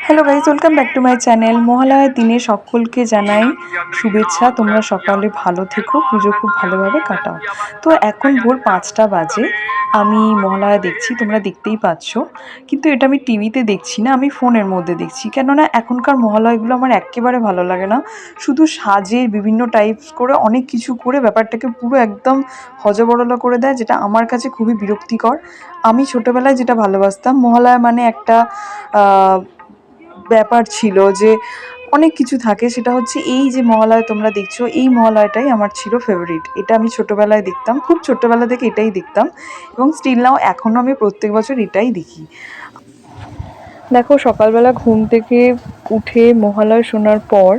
Hello guys, welcome back to my channel. মহালয়ার দিনে সকলকে জানাই শুভেচ্ছা। তোমরা সকালে ভালো থেকো, পুজো খুব ভালোভাবে কাটাও। তো এখন ভোর 5টা বাজে। আমি মহালয়া দেখছি, তোমরা দেখতেই পাচ্ছ, কিন্তু এটা আমি টিভিতে দেখছি না, আমি ফোনের মধ্যে দেখছি। কেননা এখনকার মহালয়াগুলো আমার একেবারে ভালো লাগে না। শুধু সাজে বিভিন্ন টাইপস করে অনেক কিছু করে ব্যাপারটাকে পুরো একদম হজবরল করে দেয়, যেটা আমার কাছে খুবই বিরক্তিকর। আমি ছোটোবেলায় যেটা ভালোবাসতাম, মহালয়া মানে একটা ব্যাপার ছিল যে অনেক কিছু থাকে, সেটা হচ্ছে এই যে মহালয়া তোমরা দেখছো, এই মহালয়াটাই আমার ছিল ফেভারিট। এটা আমি ছোটোবেলায় দেখতাম, খুব ছোটোবেলা থেকে এটাই দেখতাম, এবং স্টিল নাও এখনও আমি প্রত্যেক বছর এটাই দেখি। দেখো, সকালবেলা ঘুম থেকে উঠে মহালয়া শোনার পর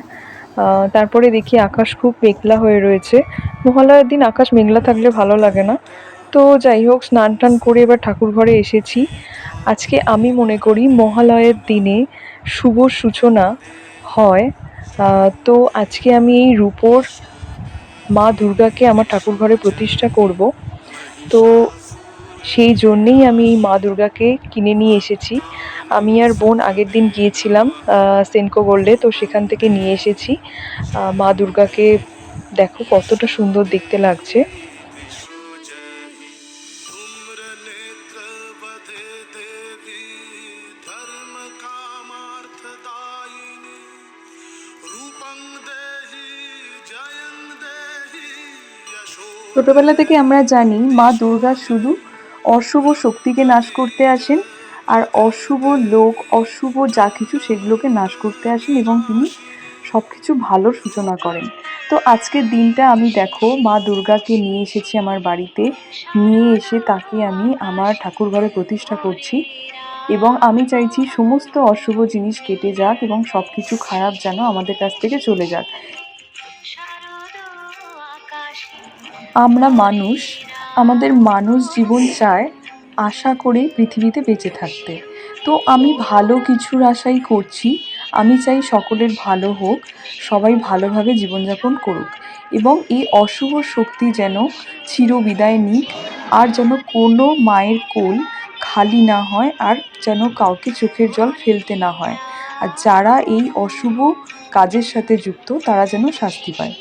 তারপরে দেখি আকাশ খুব মেঘলা হয়ে রয়েছে। মহালয়ার দিন আকাশ মেঘলা থাকলে ভালো লাগে না। তো যাই হোক, স্নান টান করে এবার ঠাকুর ঘরে এসেছি। আজকে আমি মনে করি মহালয়ের দিনে শুভ সূচনা হয়। তো আজকে আমি এই রূপোর মা দুর্গাকে আমার ঠাকুর ঘরে প্রতিষ্ঠা করব। তো সেই জন্যেই আমি এই মা দুর্গাকে কিনে নিয়ে এসেছি। আমি আর বোন আগের দিন গিয়েছিলাম সেনকো গোল্ডে, তো সেখান থেকে নিয়ে এসেছি মা দুর্গাকে। দেখো কতটা সুন্দর দেখতে লাগছে। ছোটবেলা থেকে আমরা জানি মা দুর্গা শুধু অশুভ শক্তিকে নাশ করতে আসেন, আর অশুভ লোক, অশুভ যা কিছু সেগুলোকে নাশ করতে আসেন, এবং তিনি সব কিছু ভালোর সূচনা করেন। তো আজকের দিনটা আমি দেখো মা দুর্গাকে নিয়ে এসেছি আমার বাড়িতে, নিয়ে এসে তাকে আমি আমার ঠাকুর ঘরে প্রতিষ্ঠা করছি, এবং আমি চাইছি সমস্ত অশুভ জিনিস কেটে যাক এবং সব কিছু খারাপ যেন আমাদের কাছ থেকে চলে যাক। আমরা মানুষ, আমাদের মানুষ জীবন চায় আশা করে পৃথিবীতে বেঁচে থাকতে। তো আমি ভালো কিছুর আশাই করছি। আমি চাই সকলের ভালো হোক, সবাই ভালোভাবে জীবনযাপন করুক, এবং এই অশুভ শক্তি যেন চিরবিদায় নিক, আর যেন কোনো মায়ের কোল খালি না হয়, আর যেন কাউকে চোখের জল ফেলতে না হয়। আর যারা এই অশুভ কাজের সাথে যুক্ত তারা যেন শাস্তি পায়।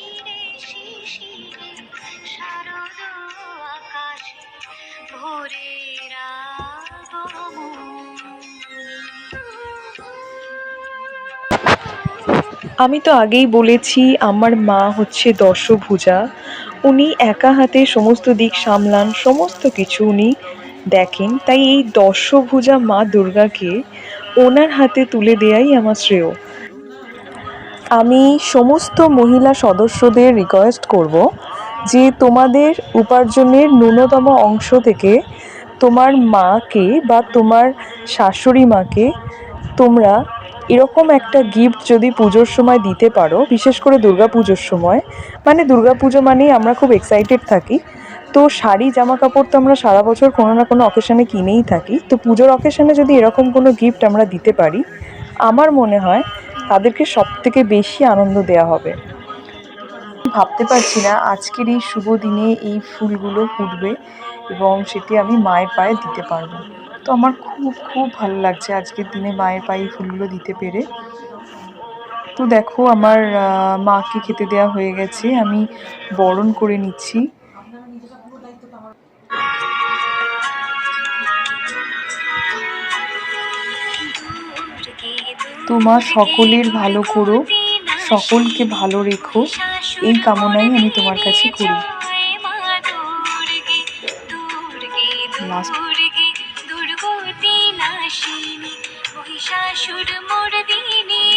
আমি তো আগেই বলেছি, আমার মা হচ্ছে দশভুজা। উনি একা হাতে সমস্ত দিক সামলান, সমস্ত কিছু উনি দেখেন। তাই এই দশভুজা মা দুর্গাকে ওনার হাতে তুলে দেয়াই আমার শ্রেয়। আমি সমস্ত মহিলা সদস্যদের রিকোয়েস্ট করব যে তোমাদের উপার্জনের ন্যূনতম অংশ থেকে তোমার মাকে বা তোমার শাশুড়ি মাকে তোমরা এরকম একটা গিফট যদি পুজোর সময় দিতে পারো, বিশেষ করে দুর্গা পুজোর সময়। মানে দুর্গা পুজো মানেই আমরা খুব এক্সাইটেড থাকি। তো শাড়ি জামা কাপড় তো আমরা সারা বছর কোনো না কোনো অকেশনে কিনেই থাকি। তো পুজোর অকেশনে যদি এরকম কোনো গিফট আমরা দিতে পারি, আমার মনে হয় তাদেরকে সব থেকে বেশি আনন্দ দেওয়া হবে। ভাবতে পারছি না আজকের এই শুভ দিনে এই ফুলগুলো ফুটবে এবং সেটি আমি মায়ের পায়ে দিতে পারবো। তো আমার খুব খুব ভালো লাগছে আজকের দিনে মায়ের পায়ে এই ফুলগুলো দিতে পেরে। তো দেখো, আমার মাকে খেতে দেওয়া হয়ে গেছে, আমি বরণ করে নিচ্ছি। তো মা সকলের ভালো করো, সকলকে ভালো রেখো, এই কামনাই আমি তোমার কাছে করি।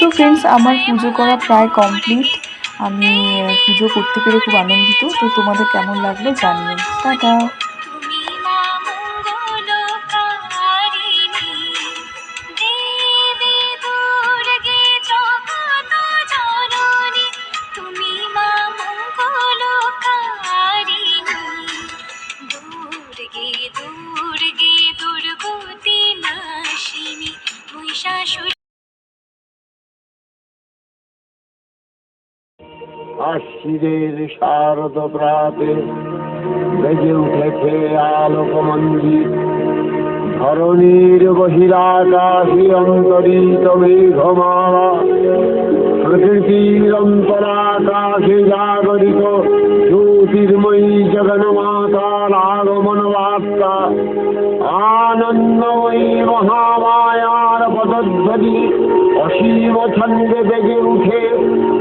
তো ফ্রেন্ডস, আমার পুজো করা প্রায় কমপ্লিট। আমি পুজো করতে পেরে খুব আনন্দিত। তো তোমাদের কেমন লাগলো জানিও। টাটা। আশ্বিরের শারদ প্রাতে বেজে উঠেছে আলোকমঞ্জিত, ধরণীর বহিরাকাশে অন্তরিত মেঘমালা, প্রকৃতির অন্তরাকাশে জাগরিত জ্যোতির্ময়ী জগন্মাতার আগমন বার্তা, আনন্দময়ী মহামায়ার পদধ্বনি অসীম ছন্দে বেগে উঠে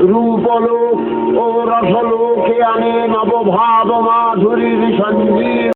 রূপলোক ও রসলোকে আনে নবভাব মাধুরীর সঞ্জীব।